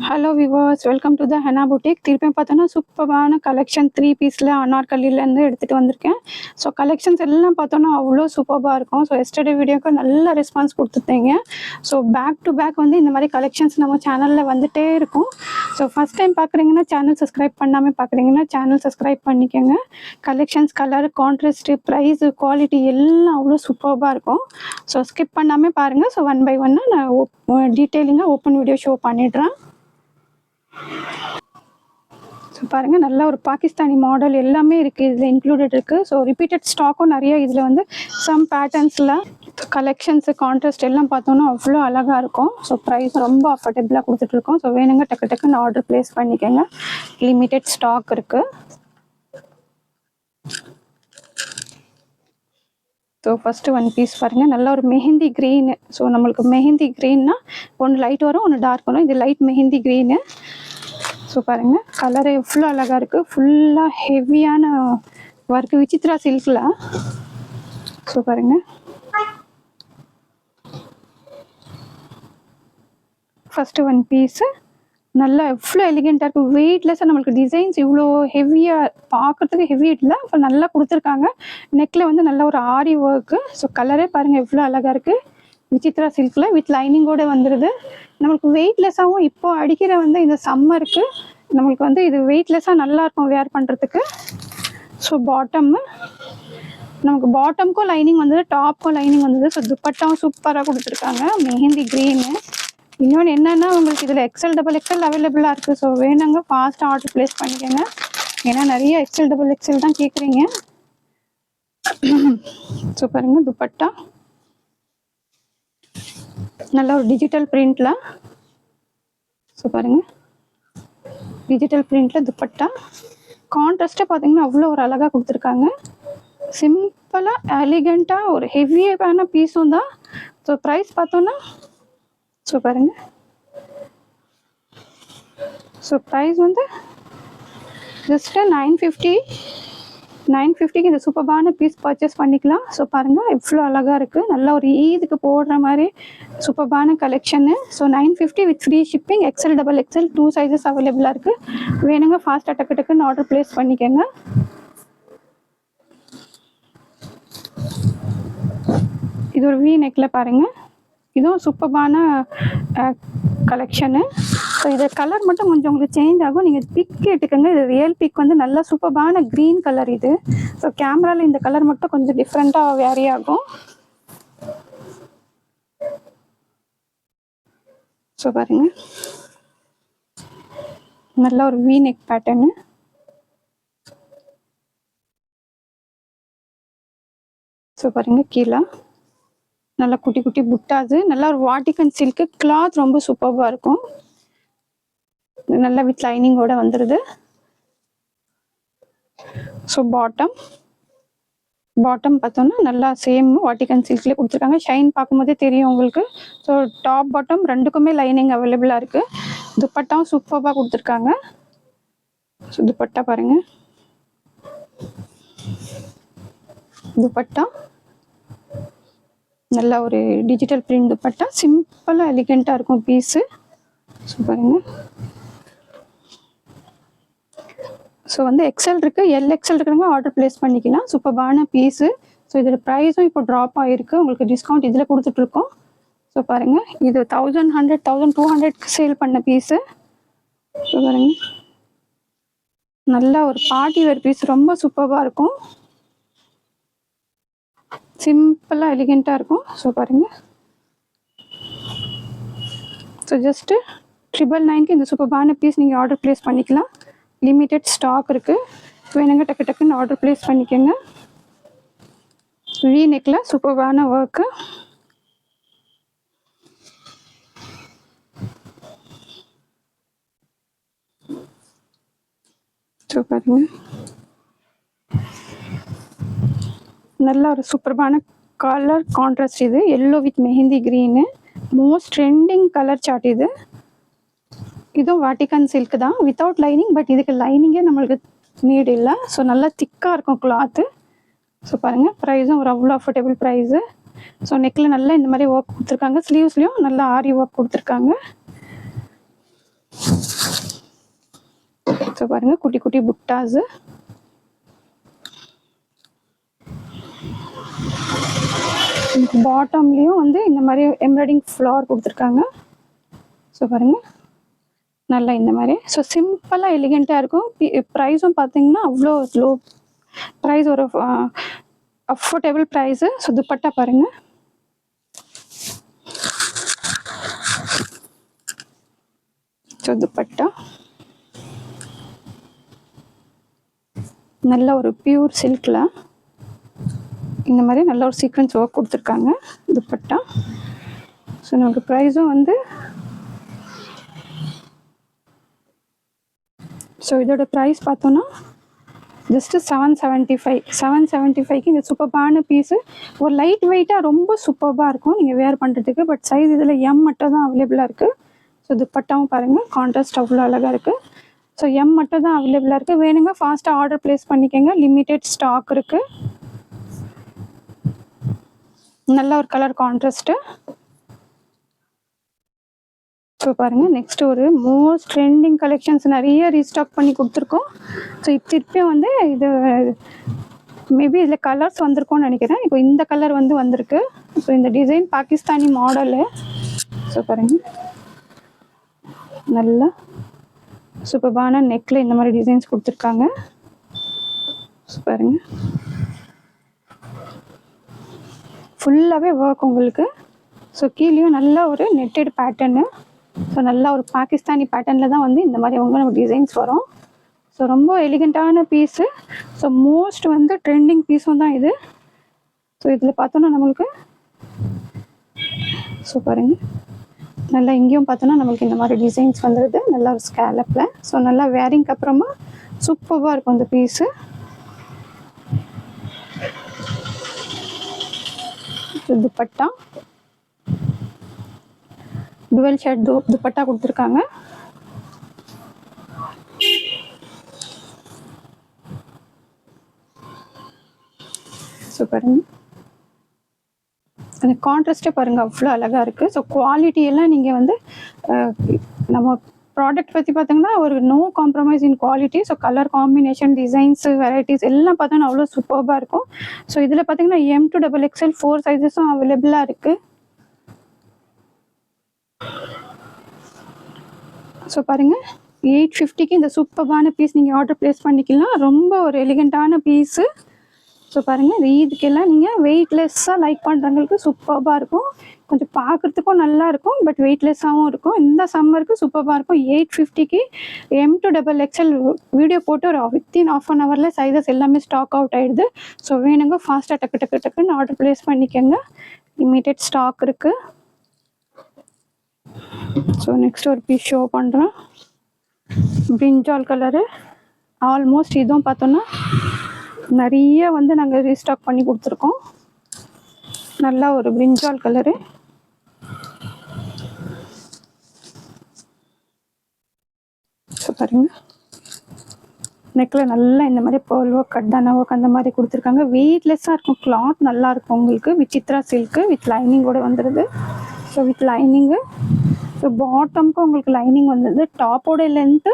Hello viewers, welcome to the henna boutique. திருப்பி பார்த்தோன்னா சூப்பரான கலெக்ஷன் 3 பீஸில் அனார்கலிலேருந்து எடுத்துகிட்டு வந்திருக்கேன். ஸோ கலெக்ஷன்ஸ் எல்லாம் பார்த்தோன்னா அவ்வளோ சூப்பராக இருக்கும். ஸோ எஸ்டர்டே வீடியோக்கு நல்ல ரெஸ்பான்ஸ் கொடுத்துருந்தீங்க. ஸோ பேக் டு பேக் வந்து இந்த மாதிரி கலெக்ஷன்ஸ் நம்ம சேனலில் வந்துகிட்டே இருக்கும். ஸோ ஃபஸ்ட் டைம் பார்க்குறீங்கன்னா சேனல் சப்ஸ்கிரைப் பண்ணாமல் பார்க்குறீங்கன்னா சேனல் சப்ஸ்கிரைப் பண்ணிக்கோங்க. Collections, colour, contrast, price, quality எல்லாம் அவ்வளோ சூப்பராக இருக்கும். ஸோ ஸ்கிப் பண்ணாமல் பாருங்கள். ஸோ ஒன் பை ஒன்னாக நான் டீட்டெயிலிங்காக ஓப்பன் வீடியோ ஷோ பண்ணிடுறேன். ஸோ பாருங்கள், நல்ல ஒரு பாகிஸ்தானி மாடல் எல்லாமே இருக்குது, இதில் இன்க்ளூடட் இருக்குது. ஸோ ரிப்பீட்டட் ஸ்டாக்கும் நிறைய இதில் வந்து சம் பேட்டர்ன்ஸில் கலெக்ஷன்ஸு, கான்ட்ராஸ்ட் எல்லாம் பார்த்தோன்னா அவ்வளோ அழகாக இருக்கும். ஸோ ப்ரைஸ் ரொம்ப அஃபர்டபுளாக கொடுத்துட்ருக்கோம். ஸோ வேணுங்க டக்கு டக்குன்னு ஆர்டர் ப்ளேஸ் பண்ணிக்கோங்க. லிமிட்டட் ஸ்டாக் இருக்குது. ஸோ ஃபஸ்ட்டு ஒன் பீஸ் பாருங்கள், நல்ல ஒரு மெஹந்தி க்ரீனு. ஸோ நம்மளுக்கு மெஹந்தி க்ரீன்னா ஒன்று லைட் வரும், ஒன்று டார்க் வரும். இது லைட் மெஹந்தி க்ரீனு. ஸோ பாருங்கள், கலரு எவ்வளோ அழகாக இருக்குது. ஃபுல்லாக ஹெவியான ஒர்க்கு, விசித்ரா சில்கில். ஸோ பாருங்கள், ஃபஸ்ட்டு ஒன் பீஸு நல்லா எவ்வளோ எலிகெண்ட்டாக இருக்குது. வெயிட்லெஸ்ஸாக, நம்மளுக்கு டிசைன்ஸ் இவ்வளோ ஹெவியாக பார்க்குறதுக்கு ஹெவி இல்லை, இப்போ நல்லா கொடுத்துருக்காங்க. நெக்கில் வந்து நல்ல ஒரு ஆரி ஒர்க்கு. ஸோ கலரே பாருங்கள் எவ்வளோ அழகாக இருக்குது. விசித்ரா சில்கில் வித் லைனிங்கோடு வந்துடுது. நம்மளுக்கு வெயிட்லெஸ்ஸாகவும் இப்போ அடிக்கிற வந்து இந்த சம்மருக்கு நம்மளுக்கு வந்து இது வெயிட்லெஸ்ஸாக நல்லாயிருக்கும் வேர் பண்ணுறதுக்கு. ஸோ பாட்டம்மு, நமக்கு பாட்டமுக்கும் லைனிங் வந்தது, டாப்புக்கும் லைனிங் வந்தது. ஸோ துப்பட்டாவும் சூப்பராக கொடுத்துருக்காங்க, மெஹந்தி க்ரீனு. இன்னொன்று என்னென்னா, உங்களுக்கு இதில் எக்ஸல், டபுள் எக்ஸல் அவைலபிளாக இருக்குது. ஸோ வேணுங்க ஃபாஸ்ட்டாக ஆர்டர் ப்ளேஸ் பண்ணிக்கோங்க. ஏன்னா நிறைய எக்ஸல், டபுள் எக்ஸல் தான் கேட்குறீங்க. ஸோ பாருங்கள், துப்பட்டா நல்ல ஒரு டிஜிட்டல் பிரிண்டில். ஸோ பாருங்கள், டிஜிட்டல் பிரிண்டில் துப்பட்டா. கான்ட்ராஸ்ட்டாக பார்த்தீங்கன்னா அவ்வளோ ஒரு அழகாக கொடுத்துருக்காங்க. சிம்பிளாக எலிகெண்ட்டாக ஒரு ஹெவியான பீஸும் தான். ஸோ ப்ரைஸ் பார்த்தோன்னா, ஸோ பாருங்கள், ஸோ ப்ரைஸ் வந்து ஜஸ்ட்டு 950க்கு இந்த சூப்பரான பீஸ் பர்ச்சேஸ் பண்ணிக்கலாம். ஸோ பாருங்கள் எவ்வளோ அழகாக இருக்குது. நல்ல ஒரு ஈதுக்கு போடுற மாதிரி சூப்பரான collection. So 950 with free shipping. XL, double XL 2 sizes அவைலபிளாக இருக்குது. வேணுங்க ஃபாஸ்ட்டாக டக்கு டக்குன்னு ஆர்டர் ப்ளேஸ் பண்ணிக்கோங்க. இது ஒரு வி நெக்கில் பாருங்கள், இதுவும் சூப்பரான கலெக்ஷனு. ஸோ இது கலர் மட்டும் கொஞ்சம் உங்களுக்கு சேஞ்ச் ஆகும், நீங்கள் பிக் எடுத்துக்கோங்க. இது ரியல் பிக் வந்து நல்ல சூப்பரான க்ரீன் கலர் இது. ஸோ கேமராவில் இந்த கலர் மட்டும் கொஞ்சம் டிஃப்ரெண்ட்டாக வேரி ஆகும். ஸோ பாருங்கள், நல்ல ஒரு வி நெக் பேட்டர்னு. ஸோ பாருங்கள், கீழே நல்லா குட்டி குட்டி புட்டாது, நல்லா ஒரு வாட்டிகன் சில்க்கு. கிளாத் ரொம்ப சூப்பராக இருக்கும், நல்லா வித் லைனிங்கோட வந்துடுது. ஸோ பாட்டம் பார்த்தோன்னா நல்லா சேம் வாட்டிகன் சில்க்லேயே கொடுத்துருக்காங்க. ஷைன் பார்க்கும்போதே தெரியும் உங்களுக்கு. ஸோ டாப் பாட்டம் ரெண்டுக்குமே லைனிங் அவைலபிளாக இருக்குது. துப்பட்டாவும் சூப்பராக கொடுத்துருக்காங்க. ஸோ துப்பட்டா பாருங்கள், துப்பட்டா நல்லா ஒரு டிஜிட்டல் பிரிண்ட் துப்பட்டா. சிம்பிளாக எலிகெண்ட்டாக இருக்கும் பீஸு. ஸோ பாருங்கள், ஸோ வந்து எக்ஸல் இருக்குது, எல் எக்ஸல் இருக்கிறவங்க ஆர்டர் ப்ளேஸ் பண்ணிக்கலாம். சூப்பரான பீஸு. ஸோ இதோட ப்ரைஸும் இப்போ ட்ராப் ஆகிருக்கு, உங்களுக்கு டிஸ்கவுண்ட் இதில் கொடுத்துட்ருக்கோம். ஸோ பாருங்கள், இது 1100, 1200 சேல் பண்ண பீஸு. ஸோ பாருங்கள், நல்லா ஒரு பார்ட்டி வேர் பீஸ், ரொம்ப சூப்பராக இருக்கும், சிம்பிளாக எலிகெண்ட்டாக இருக்கும். ஸோ பாருங்கள், ஸோ ஜஸ்ட்டு 999க்கு இந்த சூப்பரான பீஸ் நீங்கள் ஆர்டர் ப்ளேஸ் பண்ணிக்கலாம். லிமிட்டட் ஸ்டாக் இருக்குது, வேணுங்க டக்கு டக்குன்னு ஆர்டர் ப்ளேஸ் பண்ணிக்கோங்க. வி நெக்கில் சூப்பரான ஒர்க்கு. ஸோ பாருங்கள், நல்ல ஒரு சூப்பரான கலர் கான்ட்ராஸ்ட். இது yellow with mehndi green, most trending colour chart இது. இதுவும் வாட்டிகன் சில்க் தான், வித்தவுட் லைனிங். பட் இதுக்கு லைனிங்கே நம்மளுக்கு நீட் இல்லை. ஸோ நல்லா திக்காக இருக்கும் கிளாத்து. ஸோ பாருங்கள், ப்ரைஸும் ஒரு அவ்வளோ அஃபோர்டபுள் ப்ரைஸு. ஸோ நெக்கில் நல்லா இந்த மாதிரி ஒர்க் கொடுத்துருக்காங்க. ஸ்லீவ்ஸ்லேயும் நல்லா ஆரி ஒர்க் கொடுத்துருக்காங்க. ஸோ பாருங்கள் குட்டி குட்டி புட்டாஸு. பாட்டம்லேயும் வந்து இந்த மாதிரி எம்ப்ராய்டிங் ஃப்ளவர் கொடுத்துருக்காங்க. ஸோ பாருங்கள் நல்லா இந்த மாதிரி. ஸோ சிம்பிளாக எலிகெண்ட்டாக இருக்கும். ப்ரைஸும் பார்த்தீங்கன்னா அவ்வளோ லோ ப்ரைஸ், ஒரு அஃபோர்டபுள் ப்ரைஸு. ஸோ துப்பட்டா பாருங்கள். ஸோ துப்பட்டா நல்ல ஒரு பியூர் சில்கில் இந்த மாதிரி நல்ல ஒரு சீக்வன்ஸ் ஒர்க் கொடுத்துருக்காங்க துப்பட்டா. ஸோ நமக்கு ப்ரைஸும் வந்து ஸோ இதோட ப்ரைஸ் பார்த்தோன்னா ஜஸ்ட்டு 775. 775க்கு இந்த சூப்பர்பான பீஸு. ஒரு லைட் வெயிட்டாக ரொம்ப சூப்பர்பாக இருக்கும் நீங்கள் வேர் பண்ணுறதுக்கு. பட் சைஸ் இதில் எம் மட்டும் தான் அவைலபிளாக இருக்குது. ஸோ துப்பட்டாவும் பாருங்கள் கான்ட்ராஸ்ட் அவ்வளோ அழகாக இருக்குது. ஸோ எம் மட்டும் தான் அவைலபிளாக இருக்குது. வேணுங்க ஃபாஸ்ட்டாக ஆர்டர் ப்ளேஸ் பண்ணிக்கோங்க. லிமிட்டெட் ஸ்டாக் இருக்குது. நல்ல ஒரு கலர் கான்ட்ராஸ்ட்டு. ஸோ பாருங்கள் நெக்ஸ்ட்டு ஒரு மோஸ்ட் ட்ரெண்டிங் கலெக்ஷன்ஸ் நிறைய ரீஸ்டாக் பண்ணி கொடுத்துருக்கோம். ஸோ திருப்பியும் வந்து இது மேபி இதில் கலர்ஸ் வந்திருக்கும்னு நினைக்கிறேன். இப்போ இந்த கலர் வந்து வந்திருக்கு. ஸோ இந்த டிசைன் பாகிஸ்தானி மாடலு. ஸோ பாருங்கள் நல்லா சூப்பர்பான நெக்கில் இந்த மாதிரி டிசைன்ஸ் கொடுத்துருக்காங்க. ஸோ பாருங்கள் ஃபுல்லாகவே ஒர்க் உங்களுக்கு. ஸோ கீழேயும் நல்ல ஒரு நெட்டட் பேட்டர்னு. ஸோ நல்லா ஒரு பாகிஸ்தானி பேட்டர்னில் தான் வந்து இந்த மாதிரி உங்களுக்கு டிசைன்ஸ் வரும். ஸோ ரொம்ப எலிகெண்ட்டான பீஸு. ஸோ மோஸ்ட் வந்து ட்ரெண்டிங் பீஸும் தான் இது. ஸோ இதில் பார்த்தோன்னா நம்மளுக்கு ஸோ பாருங்கள் நல்லா இங்கேயும் பார்த்தோன்னா நம்மளுக்கு இந்த மாதிரி டிசைன்ஸ் வந்துடுது நல்லா ஒரு ஸ்கேலப்பில். ஸோ நல்லா வேரிங்க்கு அப்புறமா சூப்பராக இருக்கும் இந்த piece. Dupatta dual shade dupatta கொடுத்துருக்காங்க. ஸோ பாருங்க அந்த கான்ட்ராஸ்ட்டே பாருங்கள் அவ்வளோ அழகாக இருக்குது. ஸோ குவாலிட்டியெல்லாம் நீங்கள் வந்து நம்ம ப்ராடக்ட் பற்றி பார்த்தீங்கன்னா ஒரு no compromise in quality. So colour combination, designs, varieties எல்லாம் பார்த்தோன்னா அவ்வளோ சூப்பராக இருக்கும். ஸோ இதில் பார்த்தீங்கன்னா M to XXL 4 சைஸஸும் அவைலபிளாக இருக்குது. ஸோ பாருங்கள் 850க்கு இந்த சூப்பரான பீஸ் நீங்கள் ஆர்டர் ப்ளேஸ் பண்ணிக்கலாம். ரொம்ப ஒரு எலிகெண்ட்டான பீஸு. ஸோ பாருங்கள் இதுக்கெல்லாம் நீங்கள் வெயிட்லெஸ்ஸாக லைக் பண்ணுறவங்களுக்கு சூப்பராக இருக்கும். கொஞ்சம் பார்க்குறதுக்கும் நல்லா இருக்கும், பட் வெயிட்லெஸ்ஸாகவும் இருக்கும். இந்த சம்மருக்கு சூப்பராக இருக்கும். 850க்கு M to XXL வீடியோ போட்டு ஒரு வித்தின் ½ an hour சைஸஸ் எல்லாமே ஸ்டாக் அவுட் ஆகிடுது. ஸோ வேணுங்க ஃபாஸ்ட்டாக டக்குன்னு ஆர்டர் ப்ளேஸ் பண்ணிக்கோங்க. லிமிட்டட் ஸ்டாக் இருக்குது. ஸோ நெக்ஸ்ட் ஒரு பீஸ் ஷோ பண்ணுறேன். பிரிஞ்சால் கலரு. ஆல்மோஸ்ட் இதுவும் பார்த்தோன்னா நிறைய வந்து நாங்கள் ரீஸ்டாக் பண்ணி கொடுத்துருக்கோம். நல்லா ஒரு பிரிஞ்சால் கலரு. ஸோ பாருங்க நெக்கில் நல்லா இந்த மாதிரி பேர்ல் ஒர்க், கட்டான ஒர்க் அந்த மாதிரி கொடுத்துருக்காங்க. வெயிட்லெஸ்ஸாக இருக்கும். கிளாத் நல்லாயிருக்கும் உங்களுக்கு. விசித்ரா சில்க்கு வித் லைனிங்கோட வந்துடுது. So with lining. ஸோ பாட்டமுக்கு உங்களுக்கு லைனிங் வந்தது. டாப்போட லென்த்து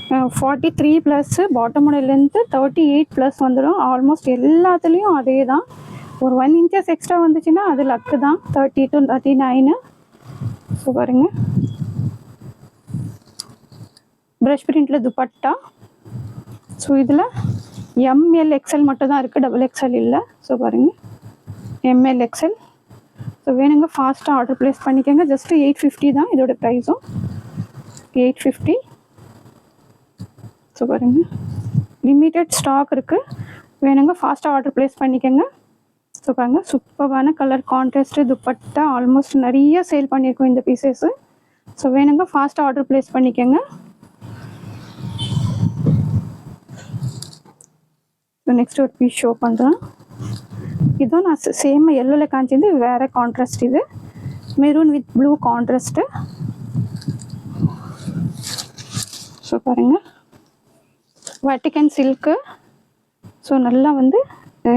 43+, பாட்டமோட லென்த்து 38+ வந்துடும். ஆல்மோஸ்ட் எல்லாத்துலேயும் அதே தான். ஒரு 1 inches எக்ஸ்ட்ரா வந்துச்சுன்னா அது லக்கு தான். 30 to 39. ஸோ பாருங்கள் ப்ரஷ் பிரிண்டில் துப்பட்டா. ஸோ இதில் ML XL மட்டும் தான் இருக்குது, XXL இல்லை. ஸோ பாருங்கள் ML XL. ஸோ வேணுங்க ஃபாஸ்ட்டாக ஆர்டர் ப்ளேஸ் பண்ணிக்கோங்க. ஜஸ்ட்டு 850 தான் இதோட ப்ரைஸும். 850. ஸோ பாருங்கள் லிமிட்டட் ஸ்டாக் இருக்குது. வேணுங்க ஃபாஸ்ட்டாக ஆர்டர் ப்ளேஸ் பண்ணிக்கோங்க. ஸோ பாருங்கள் சூப்பரான கலர் கான்ட்ராஸ்ட்டு துப்பட்டா. ஆல்மோஸ்ட் நிறைய சேல் பண்ணியிருக்கோம் இந்த பீசஸ்ஸு. ஸோ வேணுங்க ஃபாஸ்ட்டாக ஆர்டர் ப்ளேஸ் பண்ணிக்கோங்க. ஸோ நெக்ஸ்ட் ஒரு பீஸ் ஷோ பண்ணுறேன். இதுவும் நான் சேம் எல்லோவில் காமிச்சிருந்து வேறு கான்ட்ராஸ்ட். இது maroon with blue contrast. So பாருங்கள் வட்டிகன் சில்க்கு. ஸோ நல்லா வந்து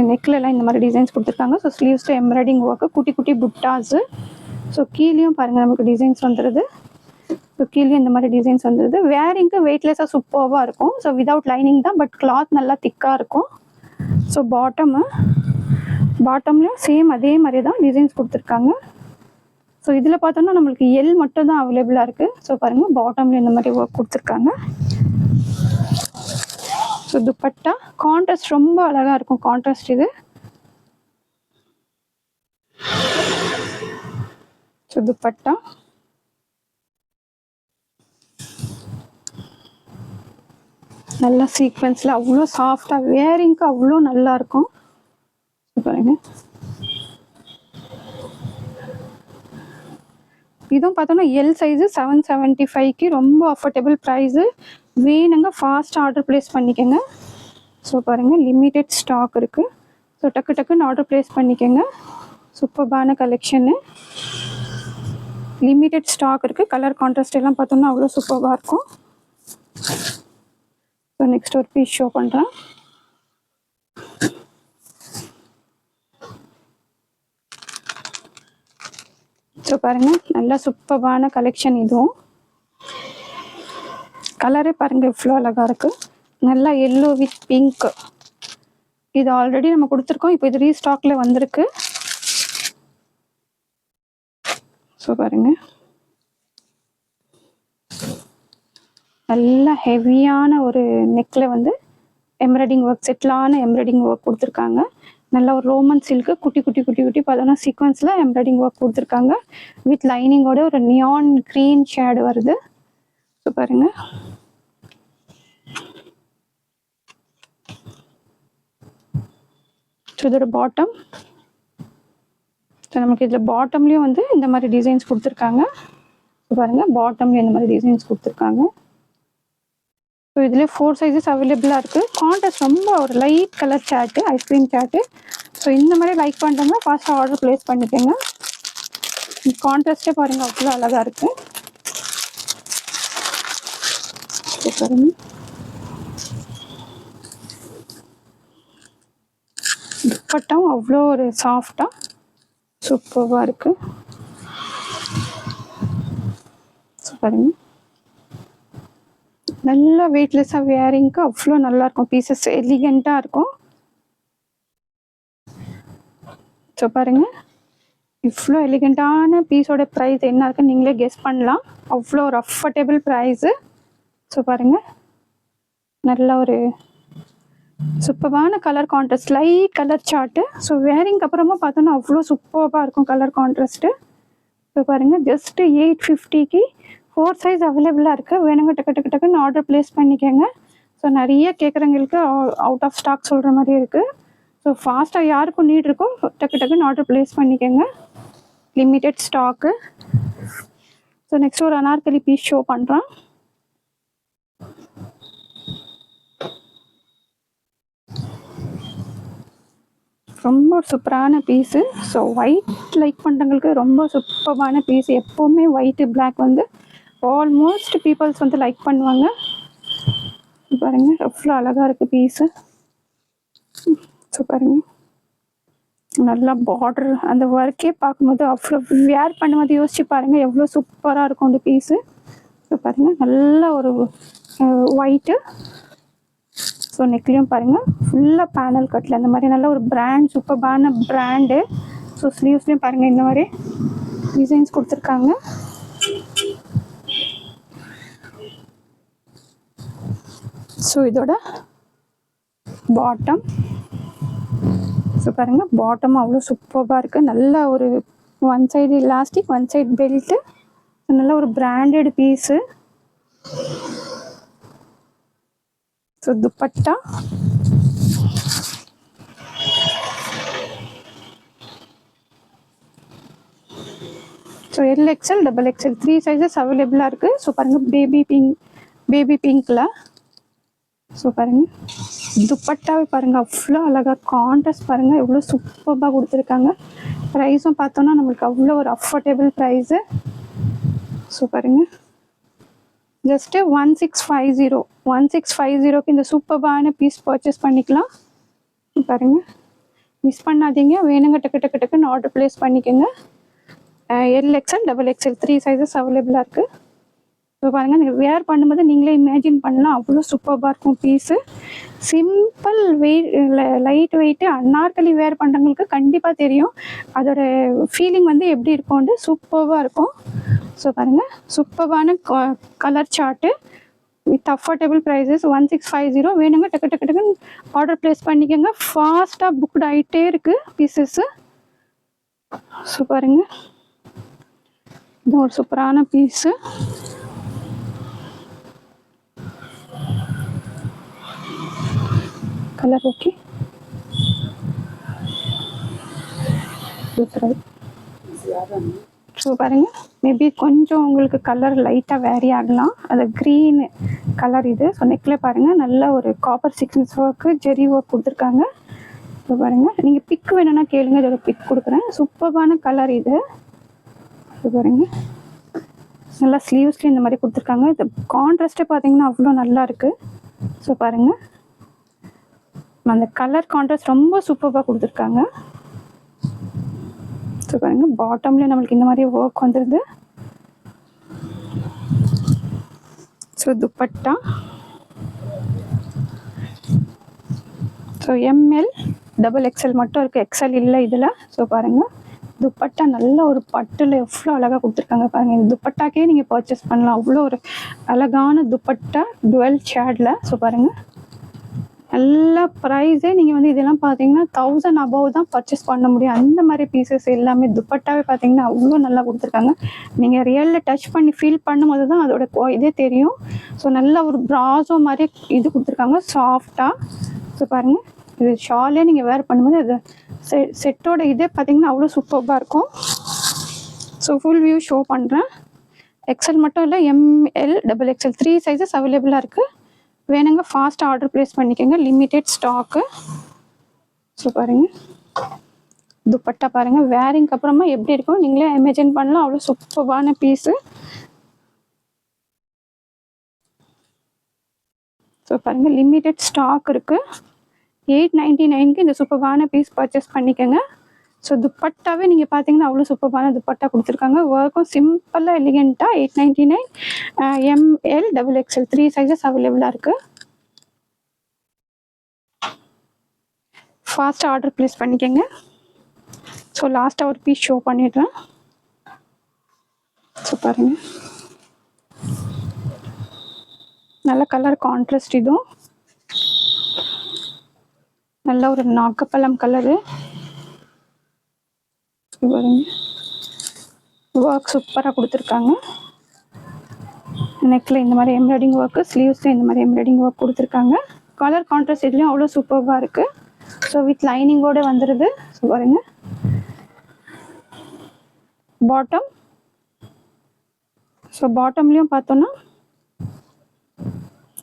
நெக்லெலாம் இந்த மாதிரி டிசைன்ஸ் கொடுத்துருக்காங்க. ஸோ ஸ்லீவ்ஸில் எம்ப்ராய்டிங் ஒர்க்கு, குட்டி குட்டி புட்டாஸு. ஸோ கீழேயும் பாருங்கள் நமக்கு டிசைன்ஸ் வந்துடுது. ஸோ கீழே இந்த மாதிரி டிசைன்ஸ் வந்துடுது. வேரிங்க்கு வெயிட்லெஸ்ஸாக சூப்பராக இருக்கும். ஸோ விதவுட் லைனிங் தான், பட் கிளாத் நல்லா திக்காக இருக்கும். ஸோ பாட்டம்லேயும் சேம் அதே மாதிரி தான் டிசைன்ஸ் கொடுத்துருக்காங்க. ஸோ இதில் பார்த்தோம்னா நம்மளுக்கு எல் மட்டும் தான் அவைலபிளாக இருக்குது. ஸோ பாருங்கள், பாட்டமில் இந்த மாதிரி ஒர்க் கொடுத்துருக்காங்க. ஸோ துப்பட்டா கான்ட்ராஸ்ட் ரொம்ப அழகாக இருக்கும். கான்ட்ராஸ்ட் இது. ஸோ துப்பட்டா நல்லா சீக்வன்ஸில் அவ்வளோ சாஃப்டாக, வேரிங்க்கு அவ்வளோ நல்லாயிருக்கும். பாருங்க, இதுவும் பார்த்தோன்னா எல் சைஸு 775க்கு ரொம்ப அஃபோர்டபுள் ப்ரைஸு. வேணுங்க ஃபாஸ்ட் ஆர்டர் ப்ளேஸ் பண்ணிக்கோங்க. ஸோ பாருங்கள், லிமிட்டெட் ஸ்டாக் இருக்குது. ஸோ டக்குன்னு ஆர்டர் ப்ளேஸ் பண்ணிக்கோங்க. சூப்பர்பான கலெக்ஷனு, லிமிட்டெட் ஸ்டாக் இருக்குது. கலர் கான்ட்ராஸ்ட் எல்லாம் பார்த்தோம்னா அவ்வளோ சூப்பராக இருக்கும். ஸோ நெக்ஸ்ட் ஒரு பீஸ் ஷோ பண்ணுறேன். ஸோ பாருங்கள், நல்லா சூப்பரான கலெக்ஷன். இதுவும் கலரே பாருங்கள் இவ்வளோ அழகாக இருக்குது. நல்லா எல்லோ வித் பிங்க். இது ஆல்ரெடி நம்ம கொடுத்துருக்கோம், இப்போ இது ரீஸ்டாக்கில் வந்திருக்கு. ஸோ பாருங்கள், நல்லா ஹெவியான ஒரு நெக்கில் வந்து எம்ப்ராய்டிங் ஒர்க், செட்டிலான எம்ப்ராய்டிங் ஒர்க் கொடுத்துருக்காங்க. நல்லா ஒரு ரோமன் சில்க்கு குட்டி பார்த்தோன்னா சீக்வன்ஸில் எம்ப்ராய்டிங் ஒர்க் கொடுத்துருக்காங்க. வித் லைனிங்கோட ஒரு நியான் க்ரீன் ஷேடு வருது. ஸோ பாருங்கள், ஸோ இதோட பாட்டம். ஸோ நமக்கு இதில் பாட்டம்லேயும் வந்து இந்த மாதிரி டிசைன்ஸ் கொடுத்துருக்காங்க. ஸோ பாருங்கள், பாட்டம்லேயும் இந்த மாதிரி டிசைன்ஸ் கொடுத்துருக்காங்க. ஸோ இதில் 4 சைஸஸ் அவைலபிளாக இருக்குது. கான்ட்ராஸ்ட் ரொம்ப ஒரு light colour chart, ice cream chart. So இந்த மாதிரி லைக் பண்ணுறோம்னா ஃபாஸ்ட்டாக ஆர்டர் ப்ளேஸ் பண்ணிக்கோங்க. கான்ட்ராஸ்டே பாருங்கள் அவ்வளோ அழகாக இருக்குது. பாருங்கள், துப்பட்டாவும் அவ்வளோ ஒரு சாஃப்டாக சூப்பராக இருக்குது. ஸோ பாருங்கள், நல்லா வெயிட்லெஸ்ஸாக வேரிங்க்கு அவ்வளோ நல்லாயிருக்கும். பீசஸ் எலிகண்ட்டாக இருக்கும். ஸோ பாருங்கள், இவ்வளோ எலிகண்ட்டான பீஸோட ப்ரைஸ் என்ன இருக்குன்னு நீங்களே கெஸ் பண்ணலாம். அவ்வளோ ஒரு அஃபோர்டபுள் ப்ரைஸு. ஸோ பாருங்கள், நல்ல ஒரு சூப்பரான colour contrast, light colour chart. So வேரிங்க்கு அப்புறமா பார்த்தோன்னா அவ்வளோ சூப்பராக இருக்கும் கலர் கான்ட்ராஸ்ட்டு. ஸோ பாருங்கள், ஜஸ்ட்டு 850க்கு 4 சைஸ் அவைலபிளாக இருக்குது. வேணுங்க டக்குன்னு ஆர்டர் ப்ளேஸ் பண்ணிக்கோங்க. ஸோ நிறைய கேட்குறவங்களுக்கு அவுட் ஆஃப் ஸ்டாக் சொல்கிற மாதிரி இருக்குது. ஸோ ஃபாஸ்ட்டாக யாருக்கும் நீட் இருக்கோ டக்குன்னு ஆர்டர் ப்ளேஸ் பண்ணிக்கோங்க. Limited stock. ஸோ நெக்ஸ்ட் ஒரு அனார்கலி பீஸ் ஷோ பண்ணுறேன். ரொம்ப சூப்பரான பீஸு. ஸோ ஒயிட் லைக் பண்ணுறவங்களுக்கு ரொம்ப சூப்பரான பீஸ். எப்போவுமே ஒயிட்டு பிளாக் வந்து ஆல்மோஸ்ட் பீப்புள்ஸ் வந்து லைக் பண்ணுவாங்க. பாருங்கள், எவ்வளோ அழகாக இருக்குது பீஸு. ஸோ பாருங்கள், நல்லா பார்டர் அந்த ஒர்க்கே பார்க்கும்போது அவ்வளோ வேர் பண்ணும்போது யோசிச்சு பாருங்கள் எவ்வளோ சூப்பராக இருக்கும் அந்த பீஸு. ஸோ பாருங்கள், நல்ல ஒரு ஒயிட்டு. ஸோ நெக்லையும் பாருங்கள் ஃபுல்லாக பேனல் கட்டில் அந்த மாதிரி நல்ல ஒரு பிராண்ட், சூப்பரான பிராண்டு. ஸோ ஸ்லீவ்ஸ்லேயும் பாருங்கள் இந்த மாதிரி டிசைன்ஸ் கொடுத்துருக்காங்க. ஸோ இதோட பாட்டம். ஸோ பாருங்கள், பாட்டம் அவ்வளோ சூப்பராக இருக்குது. நல்ல ஒரு one side elastic, one side belt. நல்ல ஒரு branded piece. So dupatta. So XL, XXL 3 sizes அவைலபிளாக இருக்குது. ஸோ பாருங்கள், பேபி பிங்க்கில். ஸோ பாருங்கள், துப்பட்டாவே பாருங்கள் அவ்வளோ அழகாக கான்ட்ராஸ்ட் பாருங்கள் எவ்வளோ சூப்பராக கொடுத்துருக்காங்க. ப்ரைஸும் பார்த்தோன்னா நம்மளுக்கு அவ்வளோ ஒரு அஃபோர்டபுள் ப்ரைஸு. ஸோ பாருங்கள், ஜஸ்ட்டு 1650க்கு இந்த சூப்பரான பீஸ் பர்ச்சேஸ் பண்ணிக்கலாம். பாருங்கள், மிஸ் பண்ணாதீங்க. வேணுங்க டக்குன்னு ஆர்டர் ப்ளேஸ் பண்ணிக்கோங்க. XL, XXL 3 சைஸஸ் அவைலபிளாக இருக்குது. ஸோ பாருங்கள், நீங்கள் வேர் பண்ணும்போது நீங்களே இமேஜின் பண்ணலாம், அவ்வளோ சூப்பராக இருக்கும் piece. Simple weight, light weight, anarkali wear பண்ணுறவங்களுக்கு கண்டிப்பாக தெரியும் அதோட ஃபீலிங் வந்து எப்படி இருக்கும்னு. சூப்பராக இருக்கும். ஸோ பாருங்கள், சூப்பரான colour chart with affordable prices. 1650 வேணுங்க, டக்கு டக்கு டக்குன்னு ஆர்டர் ப்ளேஸ் பண்ணிக்கோங்க. ஃபாஸ்ட்டாக புக்டு ஆகிட்டே இருக்குது பீசஸ்ஸு. ஸோ பாருங்கள், இது ஒரு சூப்பரான பீஸு. Colour okay. ஸோ பாருங்கள், மேபி கொஞ்சம் உங்களுக்கு கலர் லைட்டாக வேரி ஆகலாம். அது க்ரீனு கலர் இது. ஸோ நெக்கில் பாருங்கள், நல்ல ஒரு காப்பர் சீக்வன்ஸ் ஒர்க்கு, ஜெரி ஒர்க் கொடுத்துருக்காங்க. ஸோ பாருங்கள், நீங்கள் பிக் வேணும்னா கேளுங்க, இதோட பிக் கொடுக்குறேன். சூப்பரான கலர் இது. ஸோ பாருங்கள், நல்லா ஸ்லீவ்ஸ்லேயும் இந்த மாதிரி கொடுத்துருக்காங்க. இது கான்ட்ராஸ்ட்டே பார்த்தீங்கன்னா அவ்வளோ நல்லா இருக்குது. ஸோ பாருங்கள், அந்த கலர் கான்ட்ராஸ்ட் ரொம்ப சூப்பராக கொடுத்துருக்காங்க. ஸோ பாருங்கள், பாட்டம்லேயே நம்மளுக்கு இந்த மாதிரி ஒர்க் வந்துடுது. So dupatta, so ML XXL மட்டும் இருக்குது, எக்ஸ்எல் இல்லை இதில். ஸோ பாருங்கள், துப்பட்டா நல்ல ஒரு பட்டில் எவ்வளோ அழகாக கொடுத்துருக்காங்க பாருங்கள். இந்த துப்பட்டாக்கே நீங்கள் பர்ச்சேஸ் பண்ணலாம், அவ்வளோ ஒரு அழகான துப்பட்டா டுவெல் ஷேடில். ஸோ பாருங்கள், நல்ல ப்ரைஸே. நீங்கள் வந்து இதெல்லாம் பார்த்தீங்கன்னா 1000 அபவ் தான் பர்ச்சேஸ் பண்ண முடியும். அந்த மாதிரி பீசஸ் எல்லாமே துப்பட்டாவே பார்த்தீங்கன்னா அவ்வளோ நல்லா கொடுத்துருக்காங்க. நீங்கள் ரியலில் டச் பண்ணி ஃபீல் பண்ணும்போது தான் அதோட இதே தெரியும். ஸோ நல்ல ஒரு ப்ராஸோ மாதிரி இது கொடுத்துருக்காங்க, சாஃப்டாக. ஸோ பாருங்கள், இது ஷாலே நீங்கள் வேர் பண்ணும்போது இது செட்டோட இதே பார்த்தீங்கன்னா அவ்வளோ சூப்பராக இருக்கும். ஸோ ஃபுல் வியூ ஷோ பண்ணுறேன். எக்ஸ்எல் மட்டும் இல்லை, ML XXL 3 சைஸஸ் அவைலபிளாக இருக்குது. வேணுங்க ஃபாஸ்ட்டாக ஆர்டர் ப்ளேஸ் பண்ணிக்கோங்க, லிமிட்டெட் ஸ்டாக்கு. ஸோ பாருங்கள், துப்பட்டா பாருங்கள், வேரிங்க்கு அப்புறமா எப்படி இருக்கும் நீங்களே இமேஜின் பண்ணலாம், அவ்வளோ சூப்பரான பீஸு. ஸோ பாருங்கள், லிமிட்டெட் ஸ்டாக் இருக்குது. 899க்கு இந்த சூப்பரான பீஸ் பர்ச்சேஸ் பண்ணிக்கோங்க. ஸோ துப்பட்டாவே நீங்கள் பார்த்தீங்கன்னா அவ்வளோ சூப்பரான துப்பட்டா கொடுத்துருக்காங்க. ஒர்க்கும் சிம்பிளாக எலிகெண்ட்டாக. 899, ML XXL 3 சைஸஸ் அவைலபிளாக இருக்குது. ஃபாஸ்ட்டாக ஆர்டர் ப்ளேஸ் பண்ணிக்கோங்க. ஸோ லாஸ்ட்டாக ஒரு பீஸ் ஷோ பண்ணிடுறேன். ஸோ பாருங்கள், நல்ல கலர் கான்ட்ராஸ்ட். இதுவும் நல்ல ஒரு நாகப்பழம் கலரு. பாருங்க, ஒர்க் சூப்பராக கொடுத்துருக்காங்க. நெக்கில் இந்த மாதிரி எம்ப்ராய்டிங் ஒர்க்கு, ஸ்லீவ்ஸில் இந்த மாதிரி எம்ப்ராய்டிங் ஒர்க் கொடுத்துருக்காங்க. கலர் கான்ட்ராஸ்ட் இதுலேயும் அவ்வளோ சூப்பராக இருக்குது. ஸோ வித் லைனிங்கோடு வந்துடுது. ஸோ பாருங்கள், பாட்டம். ஸோ பாட்டம்லேயும் பார்த்தோன்னா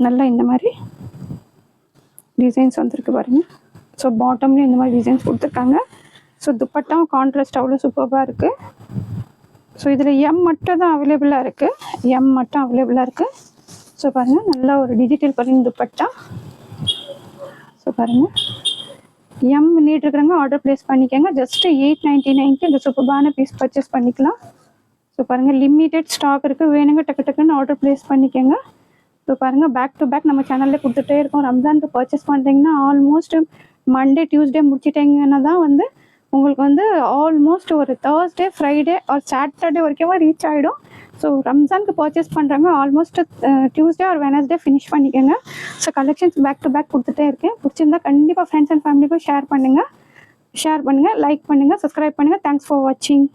நல்லா இந்த மாதிரி டிசைன்ஸ் வந்துருக்கு பாருங்கள். ஸோ பாட்டம்லேயும் இந்த மாதிரி டிசைன்ஸ் கொடுத்துருக்காங்க. ஸோ துப்பட்டாவும் கான்ட்ராஸ்ட் அவ்வளோ சூப்பராக இருக்குது. ஸோ இதில் M மட்டும் தான் அவைலபிளாக இருக்குது, M மட்டும் அவைலபிளாக இருக்குது. ஸோ பாருங்கள், நல்லா ஒரு டிஜிட்டல் பிரிண்ட் துப்பட்டா. ஸோ பாருங்கள், M நீட் இருக்கிறவங்க ஆர்டர் ப்ளேஸ் பண்ணிக்கோங்க. ஜஸ்ட்டு 899க்கு இந்த சூப்பரான பீஸ் பர்ச்சேஸ் பண்ணிக்கலாம். ஸோ பாருங்கள், லிமிட்டெட் ஸ்டாக் இருக்குது, வேணுங்க டக்கு டக்குன்னு ஆர்டர் ப்ளேஸ் பண்ணிக்கோங்க. ஸோ பாருங்கள், பேக் டு பேக் நம்ம சேனலில் கொடுத்துட்டே இருக்கோம். ரம்ஜானுக்கு பர்ச்சேஸ் பண்ணுறீங்கன்னா ஆல்மோஸ்ட் மண்டே டியூஸ்டே முடிச்சிட்டிங்கன்னா தான் வந்து உங்களுக்கு வந்து ஆல்மோஸ்ட் ஒரு தேர்ஸ்டே, ஃப்ரைடே ஆர் சாட்டர்டே வரைக்கும் ரீச் ஆகிடும். ஸோ ரம்ஜானுக்கு பர்ச்சேஸ் பண்ணுறாங்க almost Tuesday or Wednesday finish பண்ணிக்கோங்க. So collections back to back கொடுத்துட்டே இருக்கேன். பிடிச்சிருந்தா கண்டிப்பாக ஃப்ரெண்ட்ஸ் அண்ட் ஃபேமிலிக்கும் ஷேர் பண்ணுங்கள், லைக் பண்ணுங்கள், சப்ஸ்கிரைப் பண்ணுங்கள். தேங்க்ஸ் ஃபார் வாட்சிங்.